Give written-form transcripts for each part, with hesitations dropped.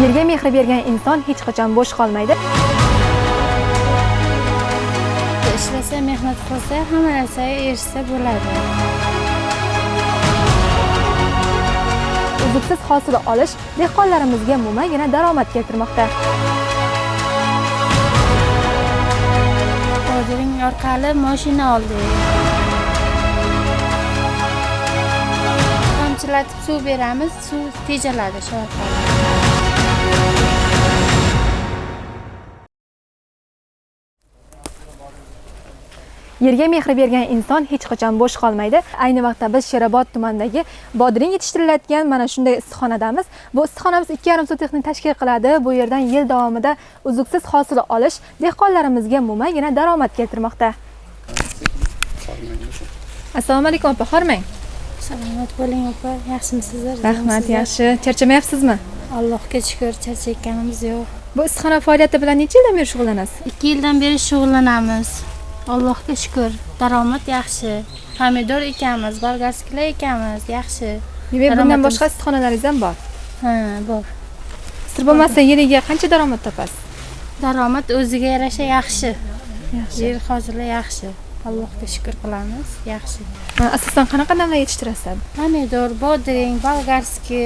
Yerga mehr bergan inson hech qachon bo'sh qolmaydi. Ishlasa, mehnat qilsa, hamma narsaga erishsa bo'ladi. Uzluksiz hosil olish dehqonlarimizga mo'magina daromad keltirmoqda. Bodring orqali mashina oldik. Tomchilatib suv beramiz, suv tejaladi shu orqali. Yerga mehr bergan inson hech qachon bo'sh qolmaydi. Ayni vaqtda biz Sherobod tumanidagi bodring yetishtiriladigan mana shunday issiqxonadamiz. Bu issiqxonamiz 2,5 sotixni tashkil qiladi. Bu yerdan yil davomida uzluksiz hosil olish dehqonlarimizga mo'magina daromad keltirmoqda. Assalomu alaykum opa, hormang. Salomat bo'ling opa, yaxshimisizlar? Rahmat, yaxshi. Charchamayapsizmi? Allohga shukr, charchayotganimiz yo'q. Bu issiqxona faoliyati bilan necha yildan beri shug'ullanasiz? 2 yildan beri shug'ullanamiz. Allohga shukr, daromad yaxshi. Pomidor ekamiz, bolgarskilar ekamiz, yaxshi. Demak, bundan boshqa issiqxonalaringiz ham bor. Ha, bor. Sir bo'lmasa, yiliga qancha daromad topasiz? Daromad o'ziga yarasha yaxshi. Yer hozirlar yaxshi. Allohga shukr qilamiz, yaxshi. Asosan qanaqa namlar yetishtirasiz? Pomidor, bodring, bolgarski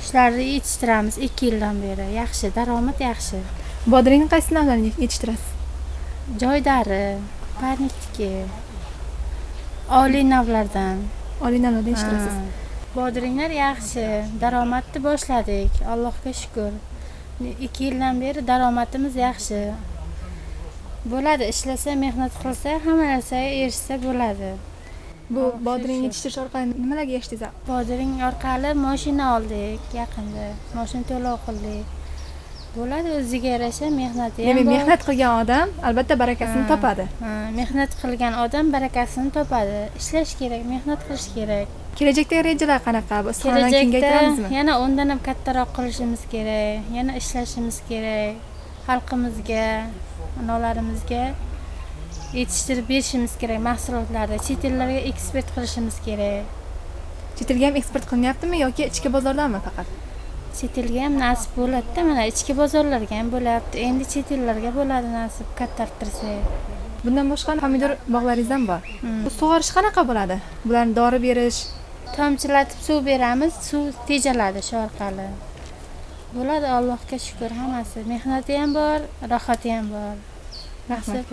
ishlarni yetishtiramiz 2 yildan beri. Yaxshi, daromad yaxshi. Bodringni qaysi navlarini yetishtirasiz? Joydari, parnitki, oliy navlardan. Oliy navlardan yetishtirasiz. Bodringlar yaxshi, daromadni boshladik. Allohga shukr. 2 yildan beri daromadimiz yaxshi. Bo'ladi, ishlasa, mehnat qilsa, hamma narsaga erishsa bo'ladi. Bu bodring yetishtirish orqali nimalarga erishdingiz? Bodring orqali mashina oldik yaqinda. Mashina to'lov qildik. Bo'ladi, o'ziga yarasha mehnati ham bor. Mehnat qilgan odam albatta barakasini topadi. Mehnat qilgan odam barakasini topadi. Ishlash kerak, mehnat qilish kerak. Kelajakdagi rejalar qanaqa? Bu issiqxonani kengaytiramizmi? Yana undan ham kattaroq qilishimiz kerak. Yana ishlashimiz kerak. Xalqimizga, onalarimizga yetishtirib berishimiz kerak mahsulotlarni. Chet ellarga eksport qilishimiz kerak. Chet elga ham eksport qilinyaptimi yoki ichki bozordanmi faqat? Chet elga ham nasib bo'ladi-da, mana ichki bozorlarga ham bo'lyapti. Endi chet ellarga bo'ladi nasib kattartirsak. Bundan boshqa pomidor bog'laringiz ham bor. Bu sug'orish qanaqa bo'ladi? Bularni dori berish, tomchilatib suv beramiz, suv tejaladi shu orqali. Bo'ladi, Allohga shukr, hammasi. Mehnati ham bor, rohati ham bor. Rahmat.